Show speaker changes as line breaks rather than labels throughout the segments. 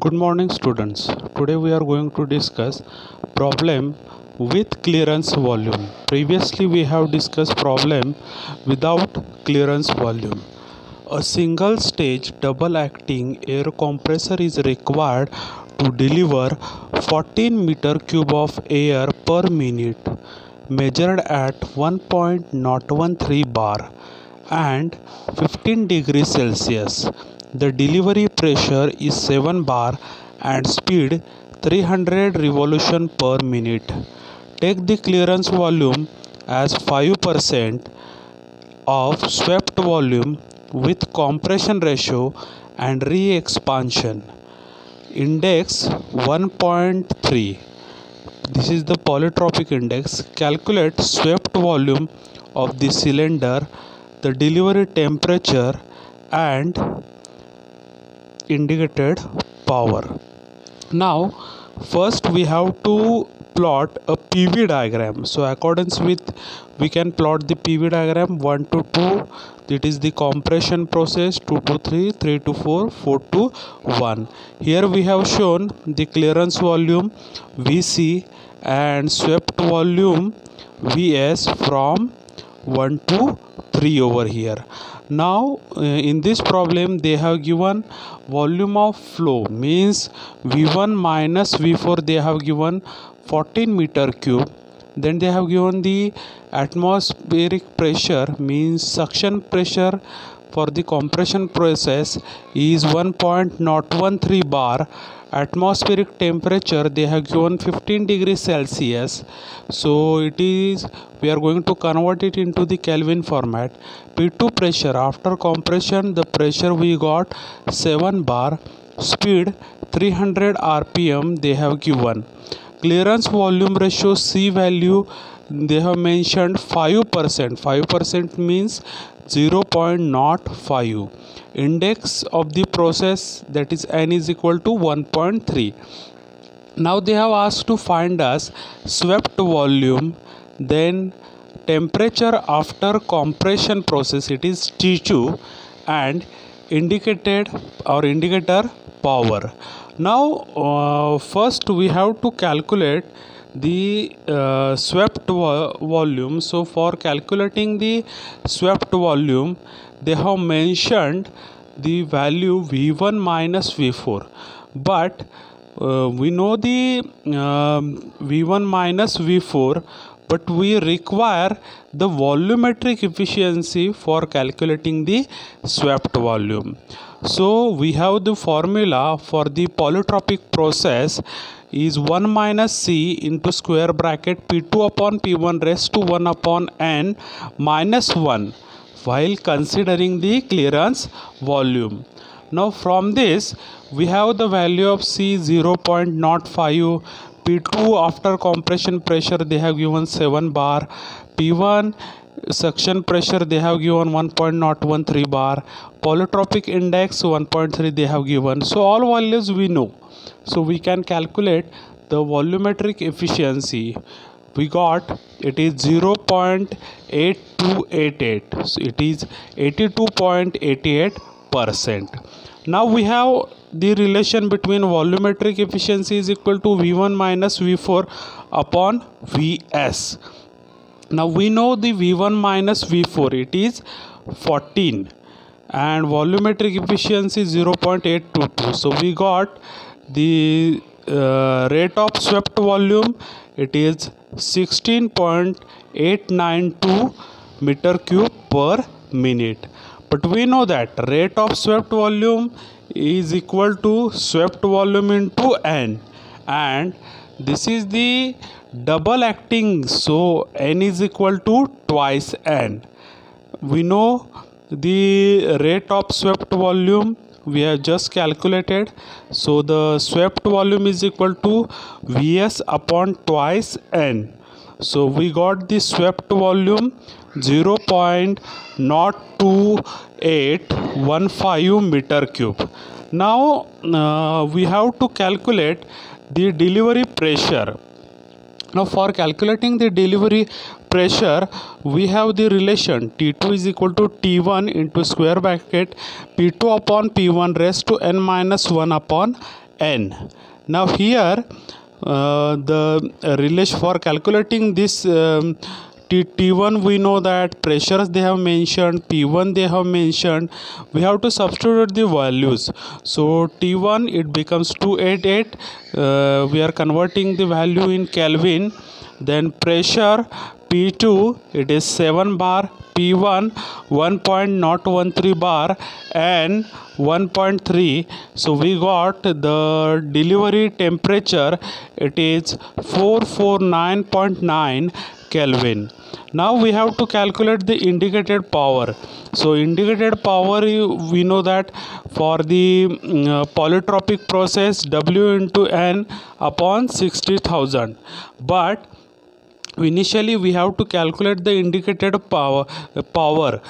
Good morning students. Today we are going to discuss problem with clearance volume. Previously we have discussed problem without clearance volume. A single stage double acting air compressor is required to deliver 14 meter cube of air per minute measured at 1.013 bar and 15 degrees Celsius. The delivery pressure is 7 bar and speed 300 revolution per minute. Take the clearance volume as 5% of swept volume with compression ratio and re-expansion. Index 1.3. This is the polytropic index. Calculate swept volume of the cylinder, the delivery temperature and indicated power. Now first we have to plot a PV diagram. So accordance with we can plot the PV diagram 1 to 2, that is the compression process, 2 to 3, 3 to 4, 4 to 1. Here we have shown the clearance volume VC and swept volume VS from 1 to 3 over here. Now in this problem they have given volume of flow, means V1 minus V4 they have given 14 meter cube. Then they have given the atmospheric pressure, means suction pressure for the compression process is 1.013 bar. Atmospheric temperature they have given 15 degrees Celsius. So it is, we are going to convert it into the Kelvin format. P2 pressure after compression, the pressure we got 7 bar, speed 300 rpm they have given. Clearance volume ratio C value they have mentioned 5%. 5% means 0.05. Index of the process, that is N is equal to 1.3. Now they have asked to find us swept volume, then temperature after compression process, it is T2, and indicator power. Now first we have to calculate the swept volume. So for calculating the swept volume they have mentioned the value V1 minus V4, but we know the V1 minus V4, but we require the volumetric efficiency for calculating the swept volume. So we have the formula for the polytropic process is 1 minus C into square bracket P2 upon P1 raised to 1 upon N minus 1 while considering the clearance volume. Now from this we have the value of C 0.05, P2 after compression pressure they have given 7 bar, P1 suction pressure they have given 1.013 bar, polytropic index 1.3 they have given. So all values we know, so we can calculate the volumetric efficiency. We got it is 0.8288, so it is 82.88%. Now we have the relation between volumetric efficiency is equal to V1 minus V4 upon Vs. Now we know the V1 minus V4, it is 14 and volumetric efficiency 0.822. So we got the rate of swept volume, it is 16.892 meter cube per minute. But we know that rate of swept volume is equal to swept volume into N, and this is the double acting, so N is equal to twice N. We know the rate of swept volume we have just calculated, so the swept volume is equal to Vs upon twice N. So we got the swept volume 0.02815 meter cube. Now we have to calculate the delivery pressure. Now for calculating the delivery pressure, we have the relation T2 is equal to T1 into square bracket P2 upon P1 raised to n minus 1 upon N. Now here the relation for calculating this T1, we know that pressures they have mentioned, P1 they have mentioned. We have to substitute the values. So T1 it becomes 288. We are converting the value in Kelvin. Then pressure P2 it is 7 bar, P1 1.013 bar and 1.3. So we got the delivery temperature, it is 449.9 Kelvin. Now we have to calculate the indicated power. So indicated power, we know that for the polytropic process, W into N upon 60,000. But initially we have to calculate the indicated power for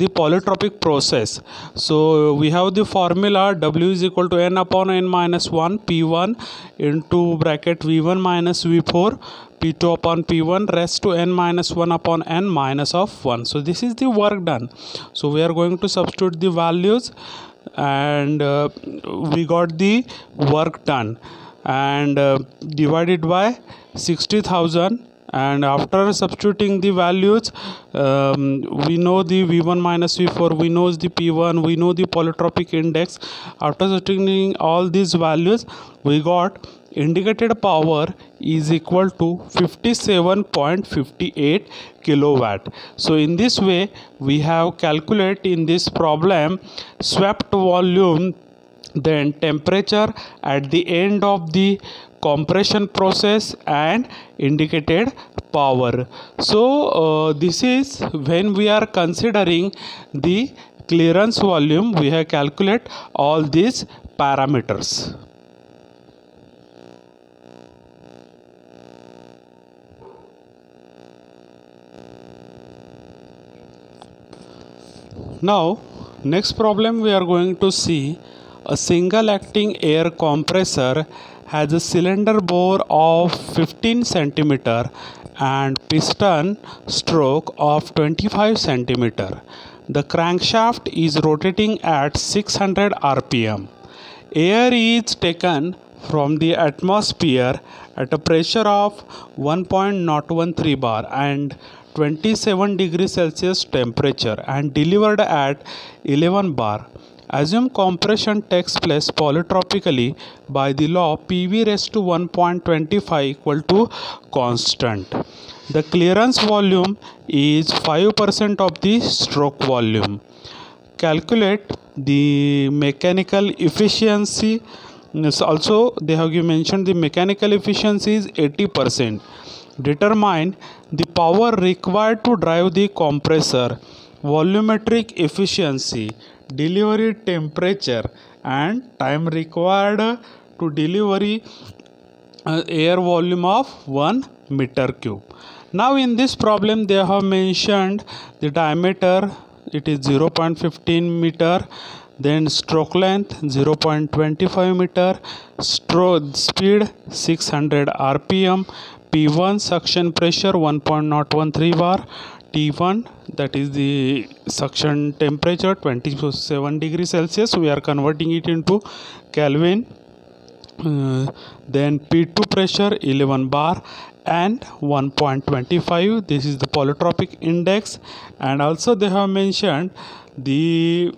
the polytropic process. So we have the formula W is equal to N upon N minus 1 P1 into bracket V1 minus V4 P2 upon P1 raised to N minus 1 upon N minus of 1. So this is the work done. So we are going to substitute the values and we got the work done and divided by 60,000. And after substituting the values, we know the V1 minus V4, we know the P1, we know the polytropic index. After substituting all these values, we got indicated power is equal to 57.58 kilowatt. So in this way we have calculated in this problem swept volume, then temperature at the end of the compression process and indicated power. So this is when we are considering the clearance volume, we have calculate all these parameters. Now next problem we are going to see a single acting air compressor has a cylinder bore of 15 centimeter and piston stroke of 25 centimeter. The crankshaft is rotating at 600 rpm. Air is taken from the atmosphere at a pressure of 1.013 bar and 27 degrees Celsius temperature and delivered at 11 bar. Assume compression takes place polytropically by the law PV raised to 1.25 equal to constant. The clearance volume is 5% of the stroke volume. Calculate the mechanical efficiency. Also they have mentioned the mechanical efficiency is 80%. Determine the power required to drive the compressor, volumetric efficiency, delivery temperature and time required to delivery air volume of 1 meter cube. Now in this problem they have mentioned the diameter, it is 0.15 meter, then stroke length 0.25 meter, stroke speed 600 rpm, P1 suction pressure 1.013 bar, T1 that is the suction temperature 27 degrees Celsius, we are converting it into Kelvin. Then P2 pressure 11 bar and 1.25, this is the polytropic index. And also they have mentioned the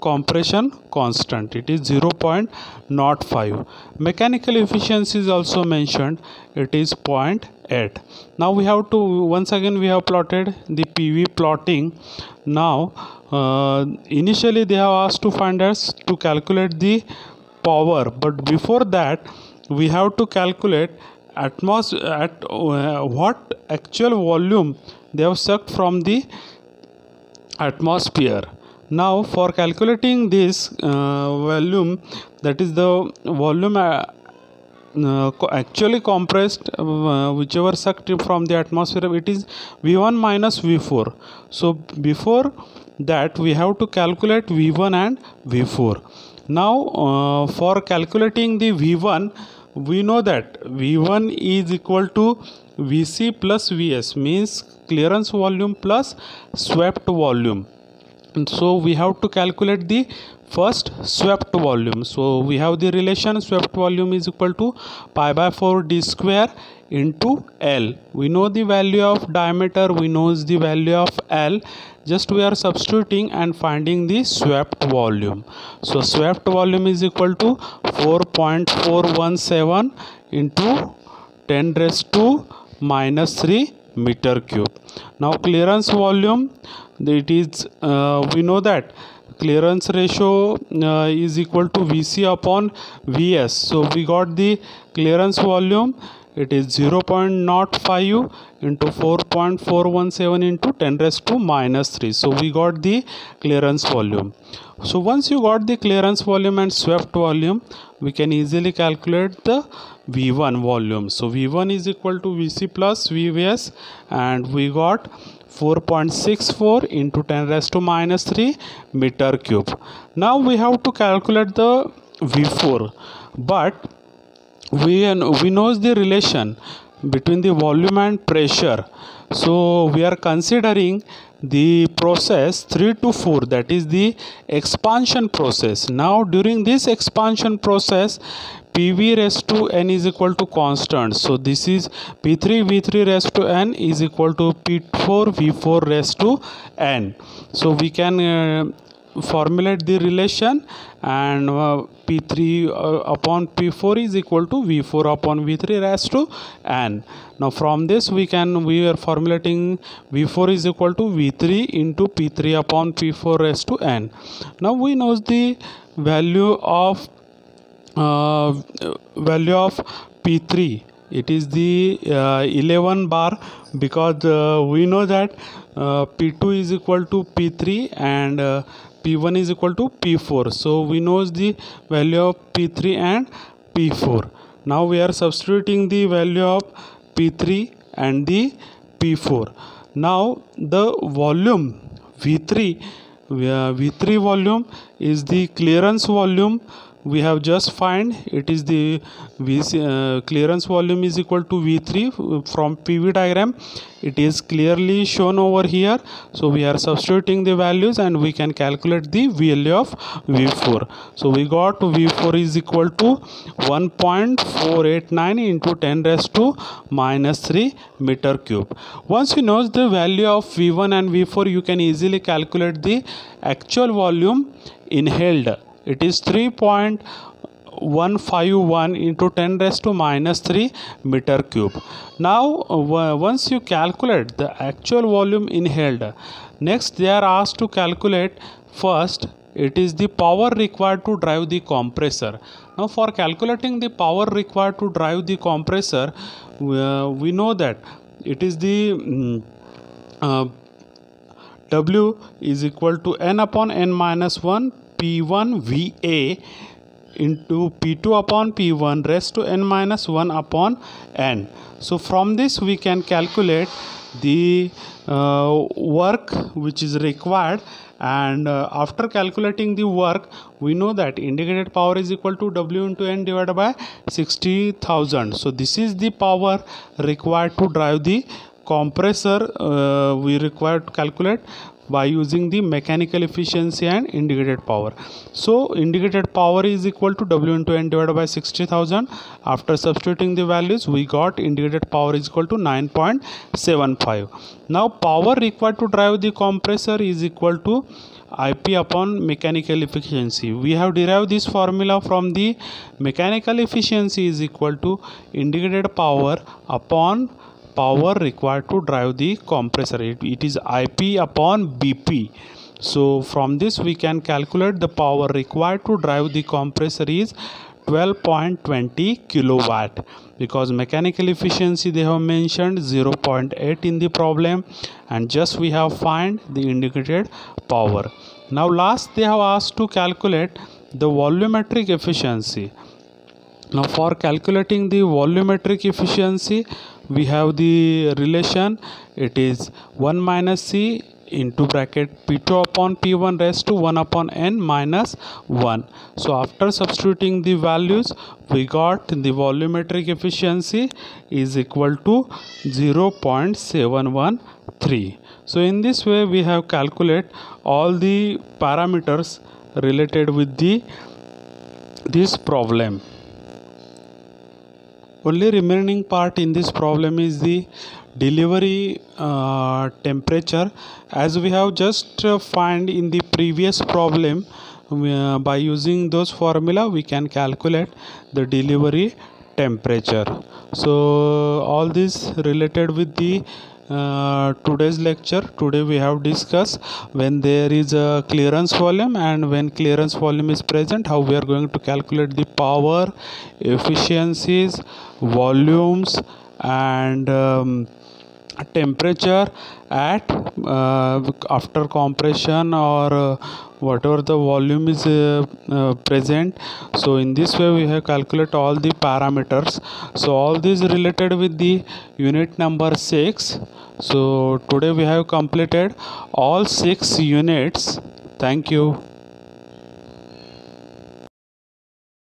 compression constant, it is 0.05. Mechanical efficiency is also mentioned, it is 0.8. Now we have to once again we have plotted the PV plotting. Now initially they have asked to find us to calculate the power, but before that we have to calculate what actual volume they have sucked from the atmosphere. Now for calculating this volume, that is the volume actually compressed, whichever sucked from the atmosphere, it is V1 minus V4. So before that we have to calculate V1 and V4. Now for calculating the V1, we know that V1 is equal to Vc plus Vs, means clearance volume plus swept volume. So we have to calculate the first swept volume. So we have the relation swept volume is equal to pi by 4 d square into L. We know the value of diameter, we know the value of L. Just we are substituting and finding the swept volume. So swept volume is equal to 4.417 into 10 raised to minus 3 meter cube. Now clearance volume, it is we know that clearance ratio is equal to VC upon VS. So we got the clearance volume, it is 0.05 into 4.417 into 10 raised to minus 3. So we got the clearance volume. So once you got the clearance volume and swept volume, we can easily calculate the V1 volume. So V1 is equal to VC plus VS, and we got 4.64 into 10 raised to minus 3 meter cube. Now we have to calculate the V4, but we know the relation between the volume and pressure. So we are considering the process 3 to 4, that is the expansion process. Now during this expansion process, PV raised to n is equal to constant. So this is P3 V3 raised to n is equal to P4 V4 raised to n. So we can formulate the relation, and P3 upon P4 is equal to V4 upon V3 raised to n. Now from this we are formulating V4 is equal to V3 into P3 upon P4 raised to n. Now we know the value of P3. It is the 11 bar, because we know that P2 is equal to P3 and P1 is equal to P4. So we know the value of P3 and P4. Now we are substituting the value of P3 and the P4. Now the volume V3 volume is the clearance volume. We have just find it is the clearance volume is equal to V3 from PV diagram. It is clearly shown over here. So we are substituting the values and we can calculate the value of V4. So we got V4 is equal to 1.489 into 10 raised to minus 3 meter cube. Once you know the value of V1 and V4, you can easily calculate the actual volume inhaled. It is 3.151 into 10 raised to minus 3 meter cube. Now once you calculate the actual volume inhaled, next they are asked to calculate first it is the power required to drive the compressor. Now for calculating the power required to drive the compressor, we know that it is the W is equal to n upon n minus 1 P1 VA into P2 upon P1 raised to n minus 1 upon n. So from this we can calculate the work which is required, and after calculating the work, we know that indicated power is equal to W into N divided by 60,000. So this is the power required to drive the compressor. We require to calculate by using the mechanical efficiency and indicated power. So indicated power is equal to W into N divided by 60,000. After substituting the values, we got indicated power is equal to 9.75. Now power required to drive the compressor is equal to IP upon mechanical efficiency. We have derived this formula from the mechanical efficiency is equal to indicated power upon power required to drive the compressor. It is IP upon BP. So from this we can calculate the power required to drive the compressor is 12.20 kilowatt, because mechanical efficiency they have mentioned 0.8 in the problem, and just we have find the indicated power. Now last they have asked to calculate the volumetric efficiency. Now for calculating the volumetric efficiency, we have the relation, it is 1 minus C into bracket P2 upon P1 raised to 1 upon n minus 1. So after substituting the values, we got the volumetric efficiency is equal to 0.713. So in this way we have calculated all the parameters related with this problem. Only remaining part in this problem is the delivery temperature, as we have just find in the previous problem. By using those formula we can calculate the delivery temperature. So all this related with the today's lecture. Today we have discussed when there is a clearance volume, and when clearance volume is present, how we are going to calculate the power, efficiencies, volumes, and temperature at after compression or whatever the volume is present. So in this way we have calculated all the parameters. So all these related with the unit number 6. So today we have completed all 6 units. Thank you.